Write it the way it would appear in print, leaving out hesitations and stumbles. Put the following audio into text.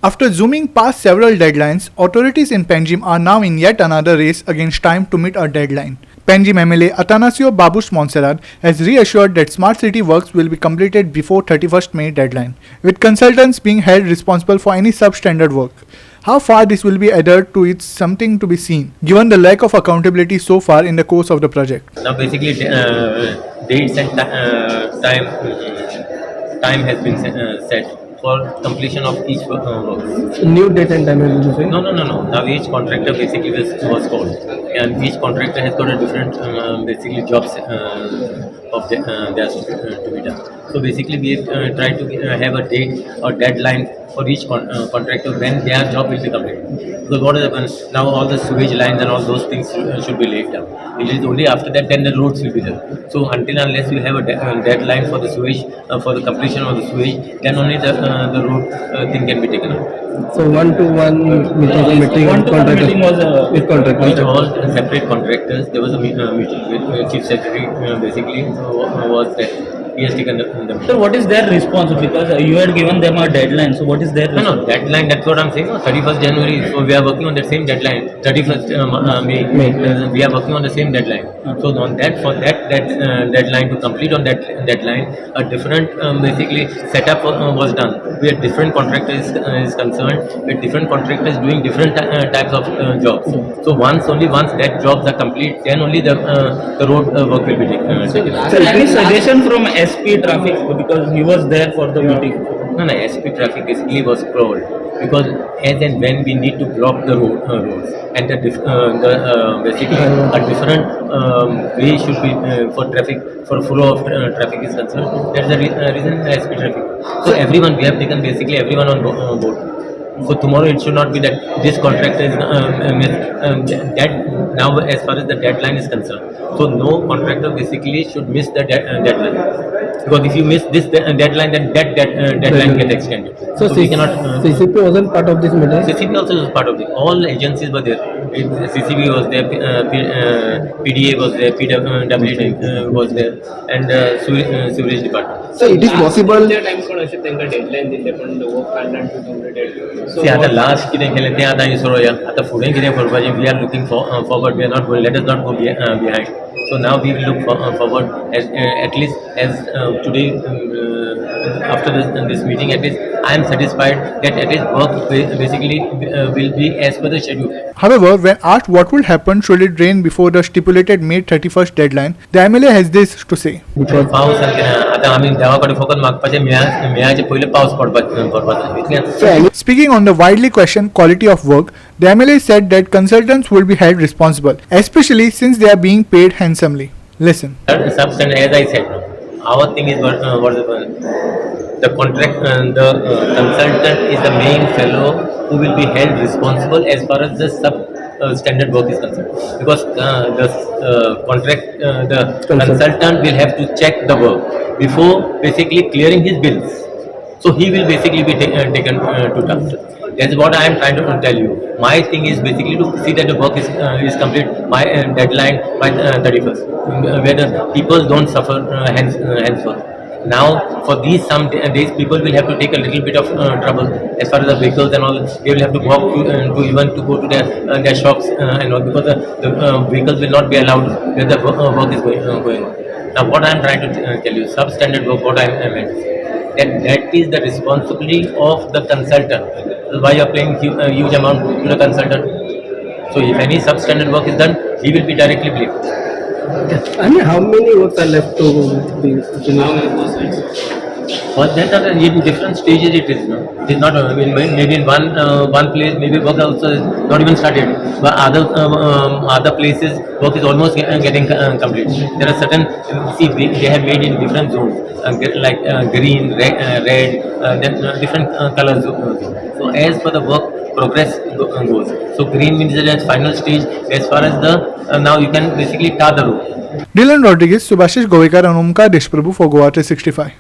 After zooming past several deadlines, authorities in Panjim are now in yet another race against time to meet a deadline. Panjim MLA Atanasio Babush Montserrat has reassured that smart city works will be completed before 31st May deadline, with consultants being held responsible for any substandard work. How far this will be adhered to is something to be seen, given the lack of accountability so far in the course of the project. Now basically dates and time has been set for completion of each work. New date and time, will you say? No. Now each contractor basically was called, and each contractor has got a different basically jobs of theirs to be done. So basically we try to have a date or deadline for each contractor when their job will be completed. Because what happens now, all the sewage lines and all those things should be laid down. It is only after that then the roads will be there. So until unless you have a deadline for the sewage, for the completion of the sewage, then only the road thing can be taken up. So 1-to-1 meeting with contractors. With all separate contractors, there was a meeting with Chief Secretary basically was there. He has taken the So what is their response? Because you had given them a deadline. So what is their response? No, deadline, that's what I'm saying. 31st January, so we are working on the same deadline. 31st May, we are working on the same deadline. So on that, for that deadline, to complete on that deadline, a different basically setup was done. We had different contractors is concerned, with different contractors doing different types of jobs. So only once that jobs are complete, then only the road work will be taken. So any suggestion from SP Traffic, because he was there for the meeting? No, SP Traffic basically was called because as and when we need to block the roads and basically a different way should be for traffic, for flow of traffic is concerned. That's the reason SP Traffic. So everyone, we have taken basically everyone on board. So tomorrow it should not be that this contractor is that now as far as the deadline is concerned. So no contractor basically should miss the deadline. Because if you miss this deadline, then that deadline gets extended. So we cannot. CCP wasn't part of this meeting? CCP also was part of it. All agencies were there. CCP was there, PDA was there, PWD was there, and Sewerage Department. So it is possible. See, आता last कितें केलें तें आतां इसरोया. आतां फुडें कितें करपाचें? We are looking forward. We are not going. Let us not go behind. So now we will look forward at least as today after this meeting. At least I am satisfied that at least work basically will be as per the schedule. However, when asked what will happen should it rain before the stipulated May 31st deadline, the MLA has this to say. पाऊस आता आम्ही देवाकडे फकत मागपाचे मेळाचे पहिले पाऊस पडपाचो. Speaking on the widely questioned quality of work, the MLA said that consultants will be held responsible, especially since they are being paid handsomely. Listen. As I said, our thing is the contract, the consultant is the main fellow who will be held responsible as far as the standard work is concerned. Because the consultant will have to check the work before basically clearing his bills. So he will basically be taken to task. That's what I am trying to tell you. My thing is basically to see that the work is complete by deadline by 31st, where the people don't suffer henceforth. Now, for these some days, people will have to take a little bit of trouble as far as the vehicles and all. They will have to walk to go to their shops and all, because the vehicles will not be allowed where the work is going on. Now, what I am trying to tell you, substandard work, what I meant. That is the responsibility of the consultant. Why you are paying a huge amount to the consultant? So if any substandard work is done, he will be directly blamed. And how many works are left to be finished? But then in different stages it is. No? It is not maybe in one place maybe work also is not even started. But other places work is almost getting complete. There are certain they have made in different zones like green, red, then different colors. So as per the work progress goes. So green means the final stage. As far as the now you can basically tar the road. Dylan Rodriguez, Subhashish Govekar and Omkar Deshprabhu for Goa 365.